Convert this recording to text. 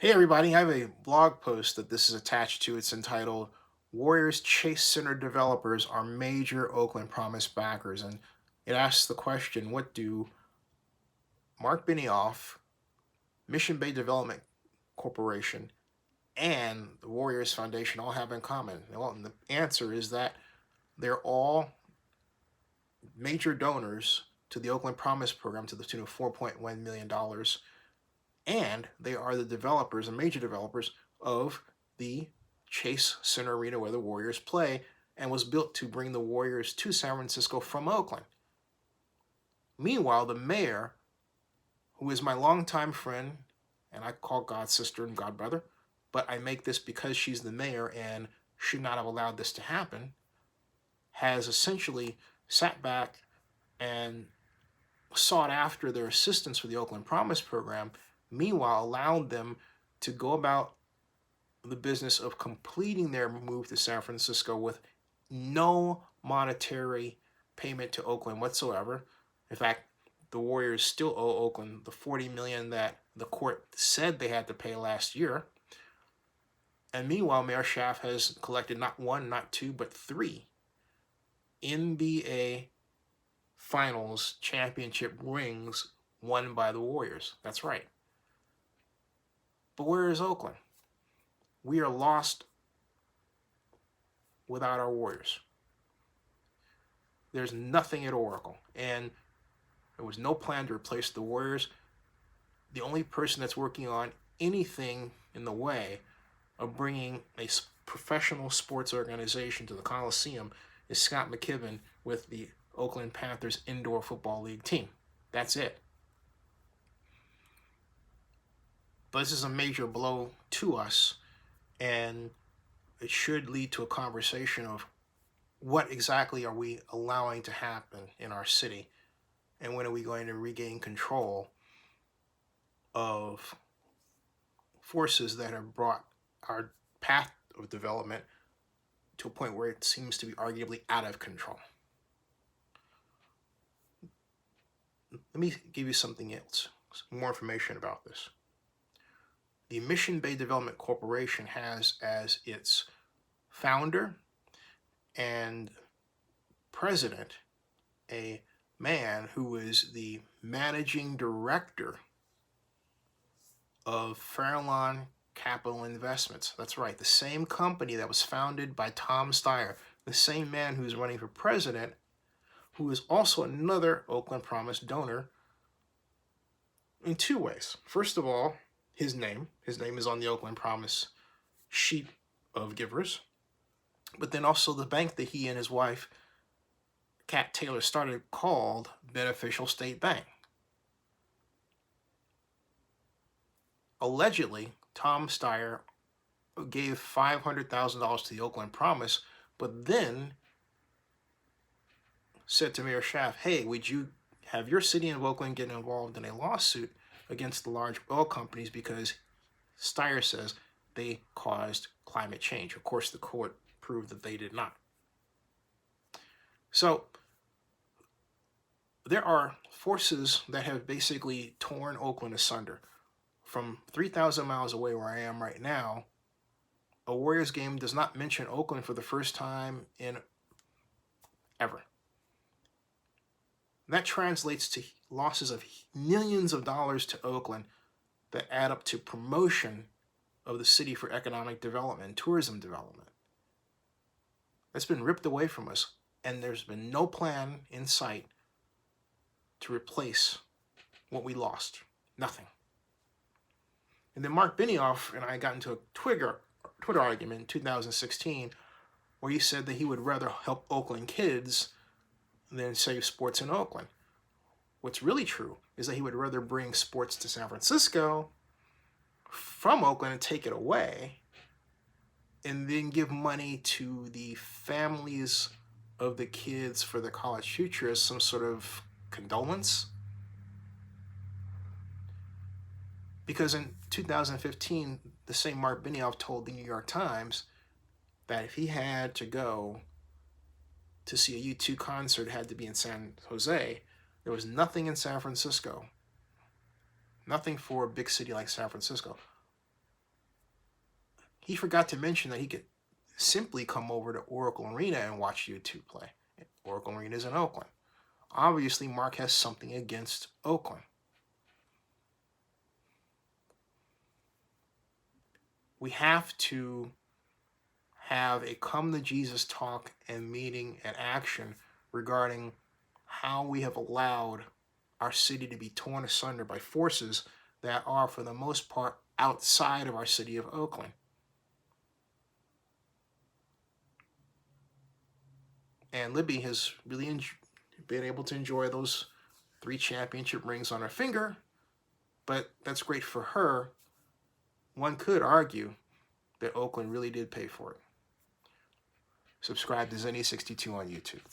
Hey everybody, I have a blog post that this is attached to. It's entitled Warriors Chase Center Developers Are Major Oakland Promise Backers. And it asks the question, what do Mark Benioff, Mission Bay Development Corporation, and the Warriors Foundation all have in common? Well, and the answer is that they're all major donors to the Oakland Promise Program to the tune of $4.1 million. And they are the developers and major developers of the Chase Center Arena where the Warriors play, and was built to bring the Warriors to San Francisco from Oakland. Meanwhile, the mayor, who is my longtime friend, and I call God sister and God brother, but I make this because she's the mayor and should not have allowed this to happen, has essentially sat back and sought after their assistance for the Oakland Promise Program, meanwhile allowed them to go about the business of completing their move to San Francisco with no monetary payment to Oakland whatsoever. In fact, the Warriors still owe Oakland the $40 million that the court said they had to pay last year. And meanwhile, Mayor Schaaf has collected not one, not two, but three NBA Finals championship rings won by the Warriors. That's right. But where is Oakland? We are lost without our Warriors. There's nothing at Oracle, and there was no plan to replace the Warriors. The only person that's working on anything in the way of bringing a professional sports organization to the Coliseum is Scott McKibben with the Oakland Panthers Indoor Football League team. That's it. But this is a major blow to us, and it should lead to a conversation of what exactly are we allowing to happen in our city, and when are we going to regain control of forces that have brought our path of development to a point where it seems to be arguably out of control. Let me give you something else, some more information about this. The Mission Bay Development Corporation has as its founder and president a man who is the managing director of Fairlawn Capital Investments. That's right, the same company that was founded by Tom Steyer, the same man who's running for president, who is also another Oakland Promise donor in two ways. First of all, his name is on the Oakland Promise sheet of givers, but then also the bank that he and his wife, Kat Taylor, started called Beneficial State Bank. Allegedly, Tom Steyer gave $500,000 to the Oakland Promise, but then said to Mayor Schaaf, hey, would you have your city of Oakland get involved in a lawsuit against the large oil companies because Steyer says they caused climate change. Of course, the court proved that they did not. So there are forces that have basically torn Oakland asunder. From 3,000 miles away where I am right now, a Warriors game does not mention Oakland for the first time in ever. That translates to losses of millions of dollars to Oakland that add up to promotion of the city for economic development and tourism development. That's been ripped away from us, and there's been no plan in sight to replace what we lost. Nothing. And then Mark Benioff and I got into a Twitter argument in 2016 where he said that he would rather help Oakland kids than save sports in Oakland. What's really true is that he would rather bring sports to San Francisco from Oakland and take it away, and then give money to the families of the kids for their college future as some sort of condolence. Because in 2015, the same Mark Benioff told the New York Times that if he had to go to see a U2 concert, it had to be in San Jose. There was nothing in San Francisco. Nothing for a big city like San Francisco. He forgot to mention that he could simply come over to Oracle Arena and watch U2 play. Oracle Arena is in Oakland. Obviously, Mark has something against Oakland. We have to have a come to Jesus talk and meeting and action regarding how we have allowed our city to be torn asunder by forces that are, for the most part, outside of our city of Oakland. And Libby has really been able to enjoy those 3 championship rings on her finger, but that's great for her. One could argue that Oakland really did pay for it. Subscribe to Zenny62 on YouTube.